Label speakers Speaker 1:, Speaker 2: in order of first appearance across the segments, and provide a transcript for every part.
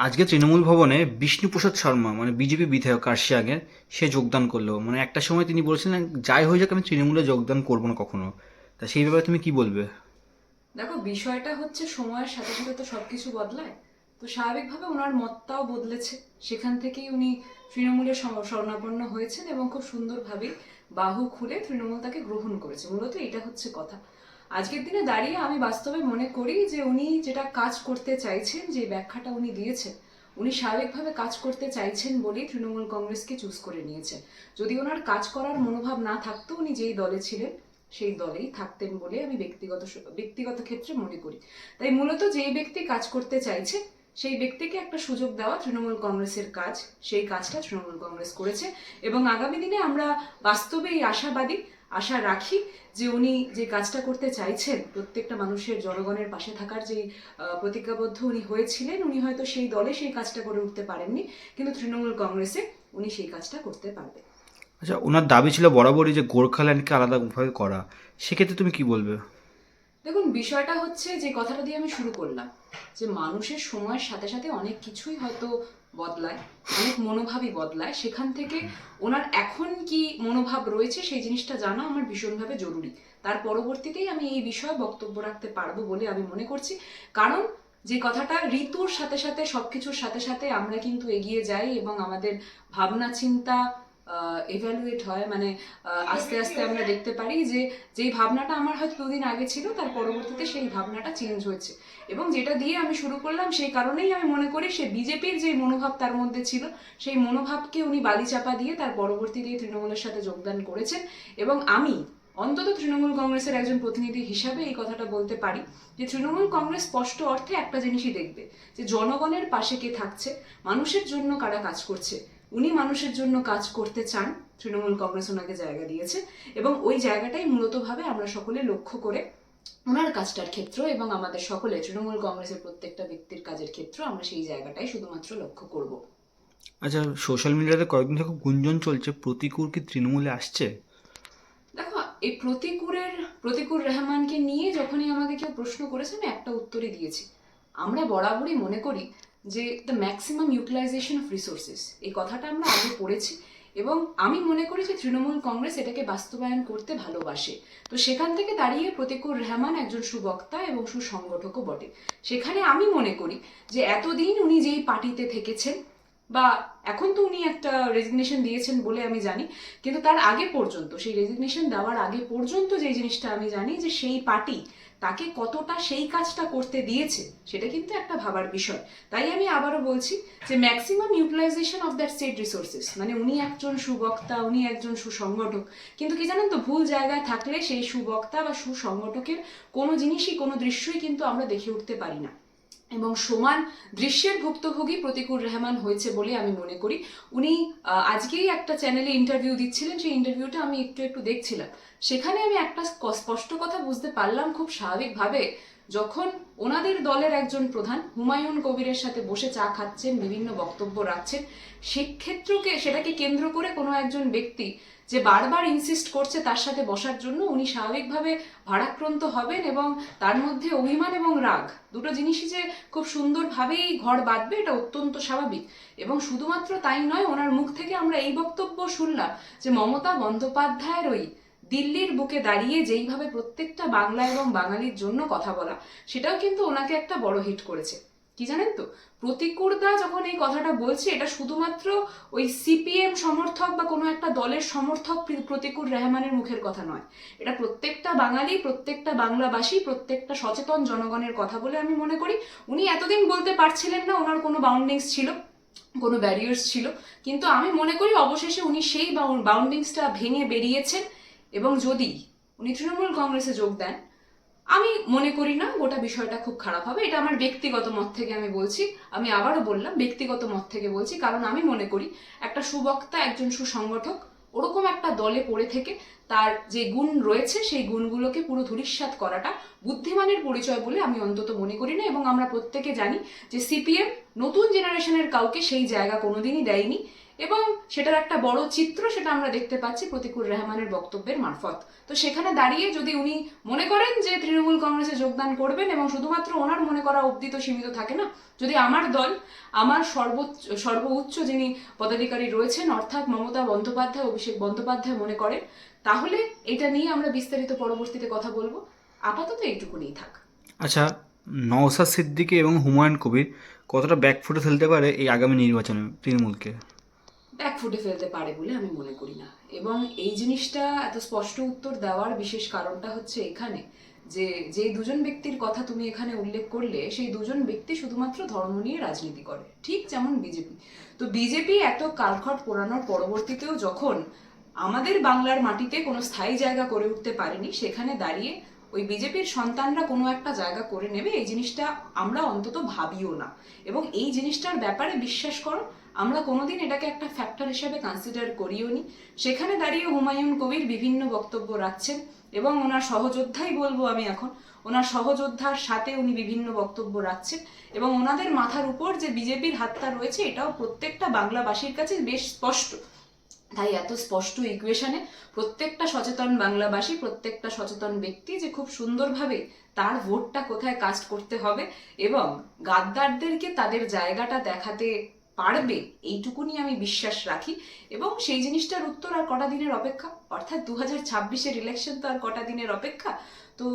Speaker 1: আজকে তৃণমূল ভবনে বিষ্ণুপ্রসাদ শর্মা মানে বিজেপি বিধায়ক কার্শিয়াঙের সে যোগদান করলো। মানে একটা সময় তিনি বলেছিলেন যাই হয়ে যাক আমি তৃণমূলে যোগদান করবো না কখনো। তা সেই ব্যাপারে তুমি কি বলবে?
Speaker 2: দেখো, বিষয়টা হচ্ছে সময়ের সাথে সাথে তো সবকিছু বদলায়। তো স্বাভাবিকভাবে ওনার মতটাও বদলেছে। সেখান থেকেই উনি তৃণমূলের শরণাপন্ন হয়েছেন এবং খুব সুন্দরভাবে বাহু খুলে তৃণমূল তাকে গ্রহণ করেছে। মূলত এটা হচ্ছে কথা। আজকের দিনে দাঁড়িয়ে আমি বাস্তবে মনে করি যে উনি যেটা কাজ করতে চাইছেন, যে ব্যাখ্যাটা উনি দিয়েছেন, উনি স্বাভাবিকভাবে কাজ করতে চাইছেন বলেই তৃণমূল কংগ্রেসকে চুজ করে নিয়েছেন। যদি ওনার কাজ করার মনোভাব না থাকতো, উনি যেই দলে ছিলেন সেই দলেই থাকতেন বলে আমি ব্যক্তিগত ক্ষেত্রে মনে করি। তাই মূলত যেই ব্যক্তি কাজ করতে চাইছে সেই ব্যক্তিকে একটা সুযোগ দেওয়া তৃণমূল কংগ্রেসের কাজ। সেই কাজটা তৃণমূল কংগ্রেস করেছে এবং আগামী দিনে আমরা বাস্তবেই আশাবাদী, আশা রাখি যে উনি যে কাজটা করতে চাইছেন, প্রত্যেকটা মানুষের জনগণের পাশে থাকার যে প্রতিজ্ঞাবদ্ধ উনি হয়েছিলেন, উনি হয়তো সেই দলে সেই কাজটা করে উঠতে পারেননি, কিন্তু তৃণমূল কংগ্রেসে উনি সেই কাজটা করতে পারবে।
Speaker 1: আচ্ছা, ওনার দাবি ছিল বরাবরই যে গোর্খাল্যান্ডকে আলাদাভাবে করা। সেক্ষেত্রে তুমি কি বলবে?
Speaker 2: দেখুন, বিষয়টা হচ্ছে যে কথাটা দিয়ে আমি শুরু করলাম, যে মানুষের সময়ের সাথে সাথে অনেক কিছুই হয়তো বদলায়, অনেক মনোভাবই বদলায়। সেখান থেকে ওনার এখন কি মনোভাব রয়েছে সেই জিনিসটা জানা আমার ভীষণভাবে জরুরি। তার পরবর্তীতেই আমি এই বিষয়ে বক্তব্য রাখতে পারবো বলে আমি মনে করছি। কারণ যে কথাটা, ঋতুর সাথে সাথে সবকিছুর সাথে সাথে আমরা কিন্তু এগিয়ে যাই এবং আমাদের ভাবনা চিন্তা এভ্যালুয়েট হয়। মানে আস্তে আস্তে আমরা দেখতে পারি যে যেই ভাবনাটা আমার হয়তো দুদিন আগে ছিল, তার পরবর্তীতে সেই ভাবনাটা চেঞ্জ হয়েছে। এবং যেটা দিয়ে আমি শুরু করলাম, সেই কারণেই আমি মনে করি সে বিজেপির যে মনোভাব তার মধ্যে ছিল, সেই মনোভাবকে উনি বালিচাপা দিয়ে তার পরবর্তীতে তৃণমূলের সাথে যোগদান করেছেন। এবং আমি অন্তত তৃণমূল কংগ্রেসের একজন প্রতিনিধি হিসাবে এই কথাটা বলতে পারি যে তৃণমূল কংগ্রেস স্পষ্ট অর্থে একটা জিনিসই দেখবে, যে জনগণের পাশে কে থাকছে, মানুষের জন্য কারা কাজ করছে। উনি মানুষের জন্য কাজ করতে চান, তৃণমূল কংগ্রেস ওনাকে জায়গা দিয়েছে এবং ওই জায়গাটাই মূলতভাবে আমরা সকলে লক্ষ্য করে ওনার কাজটার ক্ষেত্র এবং আমাদের সকলে তৃণমূল কংগ্রেসের প্রত্যেকটা ব্যক্তির কাজের ক্ষেত্র আমরা সেই জায়গাটাই শুধুমাত্র লক্ষ্য করব।
Speaker 1: আচ্ছা, সোশ্যাল মিডিয়াতে কয়েকদিন থেকে খুব গুঞ্জন চলছে প্রতিকূল কি তৃণমূলে আসছে?
Speaker 2: দেখো, এই প্রতিকুর রহমানকে নিয়ে যখনই আমাকে কেউ প্রশ্ন করেছে, আমি একটা উত্তরই দিয়েছি। আমরা বরাবরই মনে করি যে the maximum utilization of resources, এই কথাটা আমরা আগে পড়েছি এবং আমি মনে করি যে তৃণমূল কংগ্রেস এটাকে বাস্তবায়ন করতে ভালোবাসে। তো সেখান থেকে দাঁড়িয়ে প্রতিকুর রহমান একজন সুবক্তা এবং সুসংগঠকও বটে। সেখানে আমি মনে করি যে এতদিন উনি যেই পার্টিতে থেকেছেন, বা এখন তো উনি একটা রেজিগনেশন দিয়েছেন বলে আমি জানি, কিন্তু তার আগে পর্যন্ত, সেই রেজিগনেশন দেওয়ার আগে পর্যন্ত যে জিনিসটা আমি জানি, যে সেই পার্টি তাকে কতটা সেই কাজটা করতে দিয়েছে, সেটা কিন্তু একটা ভাবার বিষয়। তাই আমি আবারও বলছি যে maximum utilization of that state resources, মানে উনি একজন সুবক্তা, উনি একজন সুসংগঠক, কিন্তু কি জানেন তো, ভুল জায়গায় থাকলে সেই সুবক্তা বা সুসংগঠকের কোনো জিনিসই, কোনো দৃশ্যই কিন্তু আমরা দেখে উঠতে পারি না। এবং সমান দৃশ্যের ভুক্তভোগী প্রতিকুর রহমান হয়েছে বলে আমি মনে করি। উনি আজকেই একটা চ্যানেলে ইন্টারভিউ দিচ্ছিলেন, সেই ইন্টারভিউটা আমি একটু একটু দেখছিলাম। সেখানে আমি একটা স্পষ্ট কথা বুঝতে পারলাম খুব স্বাভাবিকভাবে, যখন ওনাদের দলের একজন প্রধান হুমায়ুন কবিরের সাথে বসে চা খাচ্ছেন, বিভিন্ন বক্তব্য রাখছেন, সেক্ষেত্রকে সেটাকে কেন্দ্র করে কোনো একজন ব্যক্তি যে বারবার ইনসিস্ট করছে তার সাথে বসার জন্য, উনি স্বাভাবিকভাবে ভারাক্রান্ত হবেন এবং তার মধ্যে অভিমান এবং রাগ, দুটো জিনিসই যে খুব সুন্দরভাবেই ঘর বাঁধবে, এটা অত্যন্ত স্বাভাবিক। এবং শুধুমাত্র তাই নয়, ওনার মুখ থেকে আমরা এই বক্তব্য শুনলাম যে মমতা বন্দ্যোপাধ্যায়ের ওই দিল্লির বুকে দাঁড়িয়ে যেইভাবে প্রত্যেকটা বাংলা এবং বাঙালির জন্য কথা বলা, সেটাও কিন্তু ওনাকে একটা বড় হিট করেছে। কি জানেন তো, প্রতিকূলতা যখন এই কথাটা বলছে, এটা শুধুমাত্র ওই সিপিএম সমর্থক বা কোনো একটা দলের সমর্থক প্রতিকুর রহমানের মুখের কথা নয়, এটা প্রত্যেকটা বাঙালি, প্রত্যেকটা বাংলাভাষী, প্রত্যেকটা সচেতন জনগণের কথা বলে আমি মনে করি। উনি এতদিন বলতে পারছিলেন না, ওনার কোনো বাউন্ডিংস ছিল, কোনো ব্যারিয়ার্স ছিল, কিন্তু আমি মনে করি অবশেষে উনি সেই বাউন্ডিংসটা ভেঙে বেরিয়েছেন। এবং যদি উনি তৃণমূল কংগ্রেসে যোগ দেন, আমি মনে করি না গোটা বিষয়টা খুব খারাপ হবে। এটা আমার ব্যক্তিগত মত থেকে আমি বলছি, আমি আবারও বললাম ব্যক্তিগত মত থেকে বলছি, কারণ আমি মনে করি একটা সুবক্তা, একজন সুসংগঠক ওরকম একটা দলে পড়ে থেকে তার যে গুণ রয়েছে সেই গুণগুলোকে পুরো ধূলিসাৎ করাটা বুদ্ধিমানের পরিচয় বলে আমি অন্তত মনে করি না। এবং আমরা প্রত্যেকে জানি যে সিপিএম নতুন জেনারেশনের কাউকে সেই জায়গা কোনোদিনই দেয়নি, এবং সেটার একটা বড় চিত্র সেটা আমরা দেখতে পাচ্ছি প্রতিকুর রহমানের বক্তব্যের মারফত। তো সেখানে দাঁড়িয়ে যদি উনি মনে করেন যে তৃণমূল কংগ্রেসে যোগদান করবেন, এবং শুধুমাত্র ওনার মনে করা অবধি তো সীমিত থাকে না, যদি আমার দল, আমার সর্বোচ্চ যিনি পদাধিকারী রয়েছেন অর্থাৎ মমতা বন্দ্যোপাধ্যায়, অভিষেক বন্দ্যোপাধ্যায় মনে করেন, তাহলে এটা নিয়ে আমরা বিস্তারিত পরবর্তীতে কথা বলবো। আপাতত এইটুকুনিই থাক।
Speaker 1: আচ্ছা, নওশাদ সিদ্দিকী এবং হুমায়ুন কবির কতটা ব্যাকফুটে ফেলতে পারে এই আগামী নির্বাচনে তৃণমূলকে?
Speaker 2: ব্যাকফুটে ফেলতে পারে বলে আমি মনে করি না। এবং এই জিনিসটা এত স্পষ্ট উত্তর দেওয়ার বিশেষ কারণটা হচ্ছে এখানে যে যে দুজন ব্যক্তির কথা তুমি এখানে উল্লেখ করলে, সেই দুজন ব্যক্তি শুধুমাত্র ধর্ম নিয়ে রাজনীতি করে, ঠিক যেমন বিজেপি। তো বিজেপি এত কালখট পোড়ানোর পরবর্তীতেও যখন আমাদের বাংলার মাটিতে কোনো স্থায়ী জায়গা করে উঠতে পারেনি, সেখানে দাঁড়িয়ে ওই বিজেপির সন্তানরা কোনো একটা জায়গা করে নেবে, এই জিনিসটা আমরা অন্তত ভাবিও না। এবং এই জিনিসটার ব্যাপারে বিশ্বাস করো, আমরা কোনোদিন এটাকে একটা ফ্যাক্টর হিসেবে কনসিডার করিও নি। সেখানে দাঁড়িয়ে হুমায়ুন কবির বিভিন্ন বক্তব্য রাখছেন, এবং ওনার সহযোদ্ধাই বলবো আমি এখন, ওনার সহযোদ্ধার সাথে উনি বিভিন্ন বক্তব্য রাখছেন, এবং ওনাদের মাথার উপর যে বিজেপির হাতটা রয়েছে এটাও প্রত্যেকটা বাংলাবাসীর কাছে বেশ স্পষ্ট। তাই এত স্পষ্ট ইকুয়েশনে প্রত্যেকটা সচেতন বাংলাবাসী, প্রত্যেকটা সচেতন ব্যক্তি যে খুব সুন্দরভাবে তার ভোটটা কোথায় কাস্ট করতে হবে এবং গাদ্দারদেরকে তাদের জায়গাটা দেখাতে পারবে, এইটুকুনি আমি বিশ্বাস রাখি। এবং সেই জিনিসটার উত্তর আর কটা দিনের অপেক্ষা, অর্থাৎ 2026-এর ইলেকশন তো আর কটা দিনের অপেক্ষা। তো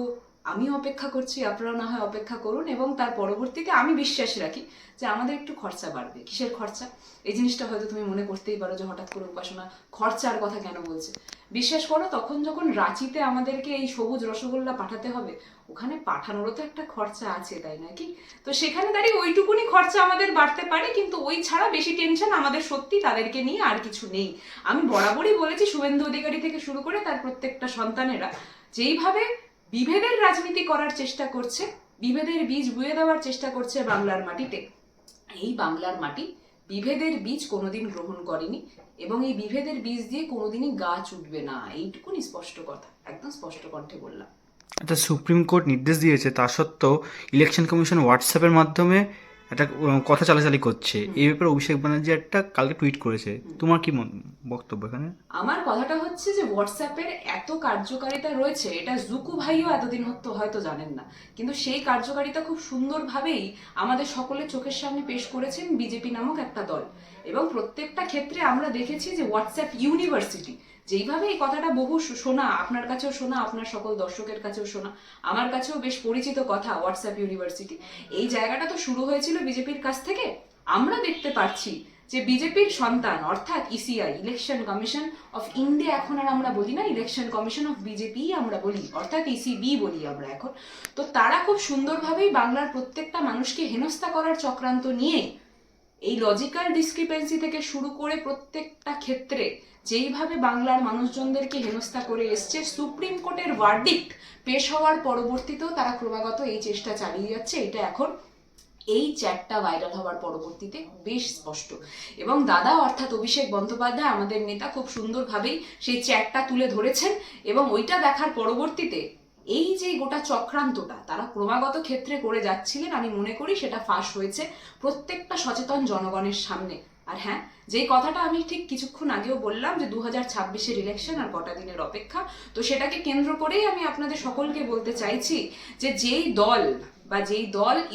Speaker 2: আমি অপেক্ষা করছি, আপনারাও না হয় অপেক্ষা করুন, এবং তার পরবর্তীতে আমি বিশ্বাস রাখি যে আমাদের একটু খরচা বাড়বে। কিসের খরচা? এই জিনিসটা হয়তো তুমি মনে করতেই পারো যে হঠাৎ করে উপাসনা খরচার কথা কেন বলছে। বিশ্বাস করো, তখন যখন রাঁচিতে আমাদেরকে এই সবুজ রসগোল্লা পাঠাতে হবে, ওখানে পাঠানোরও তো একটা খরচা আছে, তাই নাকি? তো সেখানে দাঁড়িয়ে ওইটুকুনি খরচা আমাদের বাড়তে পারে, কিন্তু ওই ছাড়া বেশি টেনশন আমাদের সত্যি তাদেরকে নিয়ে আর কিছু নেই। আমি বরাবরই বলেছি, শুভেন্দু অধিকারী থেকে শুরু করে তার প্রত্যেকটা সন্তানেরা যেইভাবে বিভেদের রাজনীতি করার চেষ্টা করছে, বিভেদের বীজ বুয়ে দেওয়ার চেষ্টা করছে বাংলার মাটিতে, এই বাংলার মাটি বিভেদের বীজ কোনোদিন গ্রহণ করেনি, এবং এই বিভেদের বীজ দিয়ে কোনোদিনই গাছ উঠবে না। এইটুকুনি স্পষ্ট কথা, একদম স্পষ্ট কণ্ঠে বললাম।
Speaker 1: আচ্ছা, সুপ্রিম কোর্ট নির্দেশ দিয়েছে, তা সত্ত্বেও ইলেকশন কমিশন হোয়াটসঅ্যাপের মাধ্যমে একটা কথা চালাচালি করছে। এই ব্যাপারে অভিষেক ব্যানার্জি একটা কালকে টুইট করেছে, তোমার কি বক্তব্য এখানে?
Speaker 2: আমার কথাটা হচ্ছে যে হোয়াটসঅ্যাপের এত কার্যকারিতা রয়েছে, এটা জুকু ভাইও এতদিন হয়তো জানেন না, কিন্তু সেই কার্যকারিতা খুব সুন্দরভাবেই আমাদের সকলের চোখের সামনে পেশ করেছেন বিজেপি নামক একটা দল। এবং প্রত্যেকটা ক্ষেত্রে আমরা দেখেছি যে হোয়াটসঅ্যাপ ইউনিভার্সিটি, যেইভাবে এই কথাটা বহু শোনা, আপনার কাছেও শোনা, আপনার সকল দর্শকের কাছেও শোনা, আমার কাছেও বেশ পরিচিত কথা হোয়াটসঅ্যাপ ইউনিভার্সিটি, এই জায়গাটা তো শুরু হয়েছিল বিজেপির কাছ থেকে। আমরা দেখতে পাচ্ছি যে বিজেপির সন্তান অর্থাৎ ECI, election commission of India, এখন আর আমরা বলি না, ইলেকশন কমিশন অফ বিজেপি আমরা বলি, অর্থাৎ ইসিবি বলি আমরা এখন। তো তারা খুব সুন্দরভাবেই বাংলার প্রত্যেকটা মানুষকে হেনস্থা করার চক্রান্ত নিয়ে এই লজিক্যাল ডিসক্রিপেন্সি থেকে শুরু করে প্রত্যেকটা ক্ষেত্রে যেইভাবে বাংলার মানুষজনদেরকে হেনস্থা করে এসছে, সুপ্রিম কোর্টের ভার্ডিক্ট পেশ হওয়ার পরবর্তীতেও তারা ক্রমাগত এই চেষ্টা চালিয়ে যাচ্ছে। এটা এখন এই চ্যাটটা ভাইরাল হওয়ার পরবর্তীতে বেশ স্পষ্ট। এবং দাদা অর্থাৎ অভিষেক বন্দ্যোপাধ্যায়, আমাদের নেতা, খুব সুন্দরভাবেই সেই চ্যাটটা তুলে ধরেছেন, এবং ওইটা দেখার পরবর্তীতে এই যে গোটা চক্রান্তটা তারা ক্রমাগত ক্ষেত্রে করে যাচ্ছিলেন, আমি মনে করি সেটা ফাঁস হয়েছে প্রত্যেকটা সচেতন জনগণের সামনে। আর হ্যাঁ, যেই কথাটা আমি ঠিক কিছুক্ষণ আগেও বললাম যে 2026-এর ইলেকশন আর কটা দিনের অপেক্ষা, তো সেটাকে কেন্দ্র করেই আমি আপনাদের সকলকে বলতে চাইছি যে যেই দল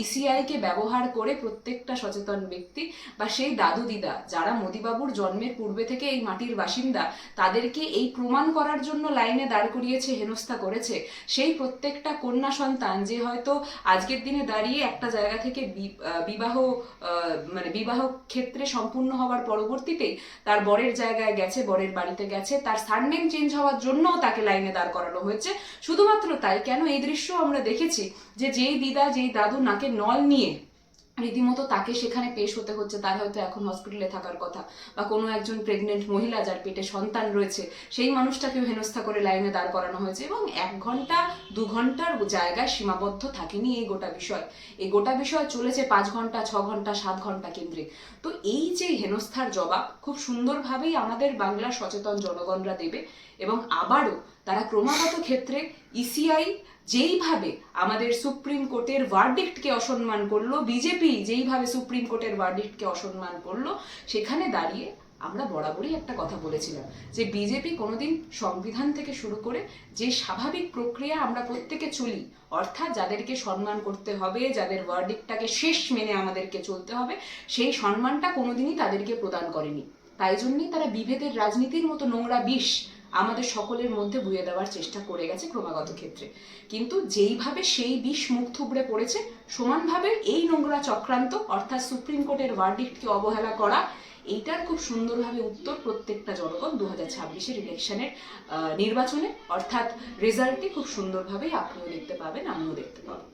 Speaker 2: ইসিআইকে ব্যবহার করে প্রত্যেকটা সচেতন ব্যক্তি বা সেই দাদু দিদা যারা মোদিবাবুর জন্মের পূর্বে থেকে এই মাটির বাসিন্দা, তাদেরকে এই প্রমাণ করার জন্য লাইনে দাঁড় করিয়েছে, হেনস্থা করেছে, সেই প্রত্যেকটা কন্যা সন্তান যে হয়তো আজকের দিনে দাঁড়িয়ে একটা জায়গা থেকে বিবাহ ক্ষেত্রে সম্পূর্ণ হওয়ার পরবর্তীতেই তার বরের জায়গায় গেছে, বরের বাড়িতে গেছে, তার সারনেম চেঞ্জ হওয়ার জন্যও তাকে লাইনে দাঁড় করানো হয়েছে। শুধুমাত্র তাই কেন, এই দৃশ্য আমরা দেখেছি যে যেই দিদা, যেই দাদু নাকে নল নিয়ে রীতিমতো তাকে সেখানে পেশ হতে হচ্ছে, তার হয়তো এখন হসপিটালে থাকার কথা, বা কোনো একজন প্রেগনেন্ট মহিলা যার পেটে সন্তান রয়েছে, সেই মানুষটাকেও হেনস্থা করে লাইনে দাঁড় করানো হয়েছে। এবং 1 ঘন্টা 2 ঘন্টার জায়গায় সীমাবদ্ধ থাকেনি এই গোটা বিষয়, এই গোটা বিষয় চলেছে 5 ঘন্টা 6 ঘন্টা 7 ঘন্টা কেন্দ্রিক। তো এই যে হেনস্থার জবাব খুব সুন্দরভাবেই আমাদের বাংলার সচেতন জনগণরা দেবে, এবং আবারও তারা ক্রমাগত ক্ষেত্রে ইসিআই যেইভাবে আমাদের সুপ্রিম কোর্টের ভার্ডিক্টকে অসম্মান করলো, বিজেপি যেইভাবে সুপ্রিম কোর্টের ভার্ডিক্টকে অসম্মান করলো, সেখানে দাঁড়িয়ে আমরা বরাবরই একটা কথা বলেছিলাম যে বিজেপি কোনোদিন সংবিধান থেকে শুরু করে যে স্বাভাবিক প্রক্রিয়া আমরা প্রত্যেকে চলি, অর্থাৎ যাদেরকে সম্মান করতে হবে, যাদের ভার্ডিক্টটাকে শেষ মেনে আমাদেরকে চলতে হবে, সেই সম্মানটা কোনোদিনই তাদেরকে প্রদান করেনি। তাই জন্যই তারা বিভেদের রাজনীতির মতো নোংরা বিষ আমাদের সকলের মধ্যে বুয়ে দেওয়ার চেষ্টা করে গেছে ক্রমাগত ক্ষেত্রে। কিন্তু যেইভাবে সেই বিষ মুখ থুবড়ে পড়েছে, সমানভাবে এই নোংরা চক্রান্ত অর্থাৎ সুপ্রিম কোর্টের ভার্ডিক্টকে অবহেলা করা, এইটার খুব সুন্দরভাবে উত্তর প্রত্যেকটা জনগণ 2026-এর ইলেকশনের নির্বাচনে অর্থাৎ রেজাল্টে খুব সুন্দরভাবেই আপনিও দেখতে পাবেন, আমিও দেখতে পাবো।